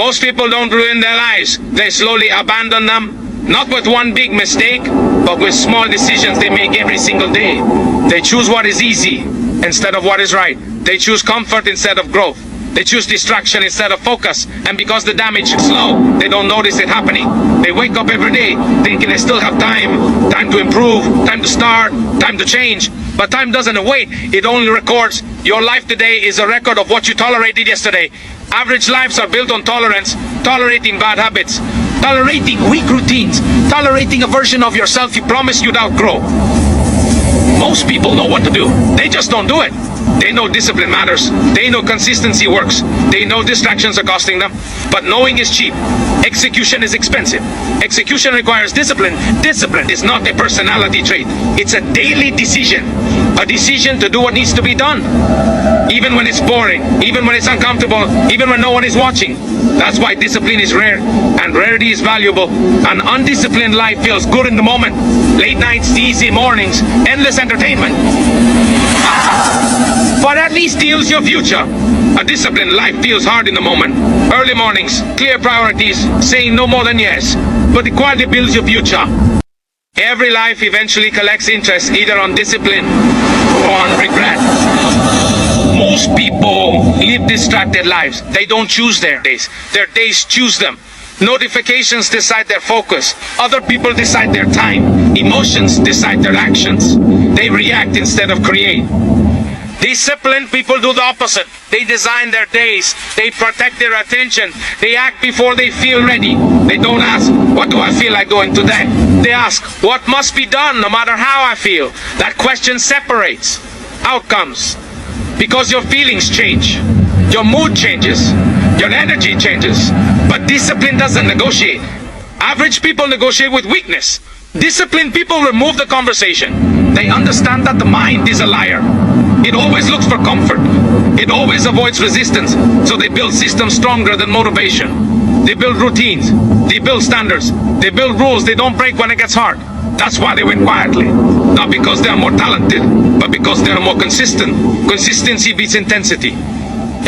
Most people don't ruin their lives. They slowly abandon them, not with one big mistake, but with small decisions they make every single day. They choose what is easy instead of what is right. They choose comfort instead of growth. They choose distraction instead of focus. And because the damage is slow, they don't notice it happening. They wake up every day thinking they still have time to improve, time to start, time to change. But time doesn't wait. It only records. Your life today is a record of what you tolerated yesterday. Average lives are built on tolerance, tolerating bad habits, tolerating weak routines, tolerating a version of yourself you promised you'd outgrow. Most people know what to do. They just don't do it. They know discipline matters. They know consistency works. They know distractions are costing them. But knowing is cheap. Execution is expensive. Execution requires discipline. Discipline is not a personality trait. It's a daily decision. A decision to do what needs to be done. Even when it's boring. Even when it's uncomfortable. Even when no one is watching. That's why discipline is rare. And rarity is valuable. An undisciplined life feels good in the moment. Late nights, easy mornings, endless entertainment. But at least steals your future. A disciplined life feels hard in the moment. Early mornings, clear priorities, saying no more than yes. But the quality builds your future. Every life eventually collects interest either on discipline or on regret. Most people live distracted lives. They don't choose their days. Their days choose them. Notifications decide their focus. Other people decide their time. Emotions decide their actions. They react instead of create. Disciplined people do the opposite. They design their days. They protect their attention. They act before they feel ready. They don't ask, what do I feel like doing today? They ask, what must be done no matter how I feel? That question separates outcomes. Because your feelings change. Your mood changes. Your energy changes. But discipline doesn't negotiate. Average people negotiate with weakness. Disciplined people remove the conversation. They understand that the mind is a liar. It always looks for comfort. It always avoids resistance. So they build systems stronger than motivation. They build routines. They build standards. They build rules they don't break when it gets hard. That's why they win quietly. Not because they are more talented, but because they are more consistent. Consistency beats intensity.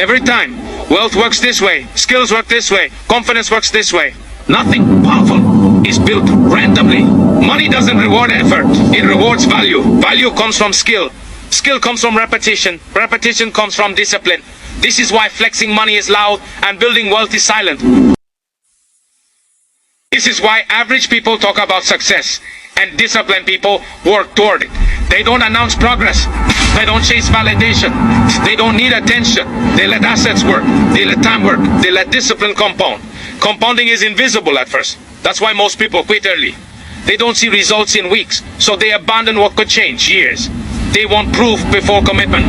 Every time. Wealth works this way. Skills work this way. Confidence works this way. Nothing powerful is built randomly. Money doesn't reward effort. It rewards value. Value comes from skill. Skill comes from repetition. Repetition comes from discipline. This is why flexing money is loud and building wealth is silent. This is why average people talk about success and disciplined people work toward it. They don't announce progress. They don't chase validation. They don't need attention. They let assets work. They let time work. They let discipline compound. Compounding is invisible at first. That's why most people quit early. They don't see results in weeks, so they abandon what could change years. They want proof before commitment.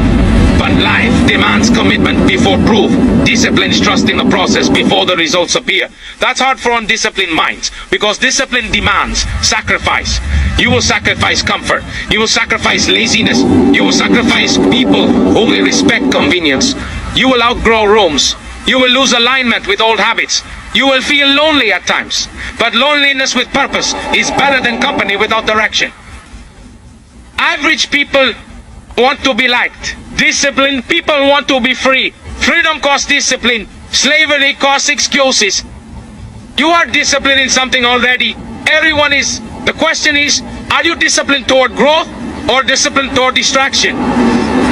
But life demands commitment before proof. Discipline is trusting the process before the results appear. That's hard for undisciplined minds, because discipline demands sacrifice. You will sacrifice comfort. You will sacrifice laziness. You will sacrifice people who only respect convenience. You will outgrow rooms. You will lose alignment with old habits. You will feel lonely at times. But loneliness with purpose is better than company without direction. Average people want to be liked. Disciplined people want to be free. Freedom costs discipline. Slavery costs excuses. You are disciplined in something already. Everyone is. The question is, are you disciplined toward growth or disciplined toward distraction?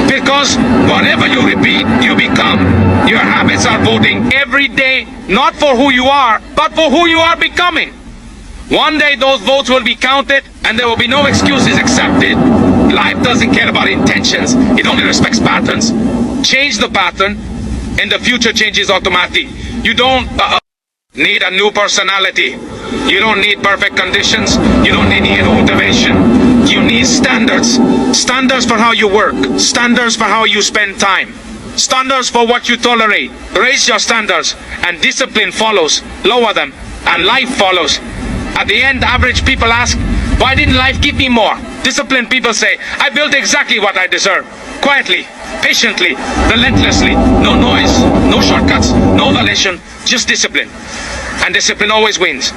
Because whatever you repeat, you become. Your habits are voting every day, not for who you are, but for who you are becoming. One day those votes will be counted and there will be no excuses accepted. Life doesn't care about intentions. It only respects patterns. Change the pattern and the future changes automatically. You don't need a new personality. You don't need perfect conditions. You don't need motivation. You need standards. Standards for how you work. Standards for how you spend time. Standards for what you tolerate. Raise your standards and discipline follows. Lower them and life follows. At the end, average people ask, why didn't life give me more? Disciplined people say, I built exactly what I deserve. Quietly, patiently, relentlessly. No noise, no shortcuts, no validation, just discipline. And discipline always wins.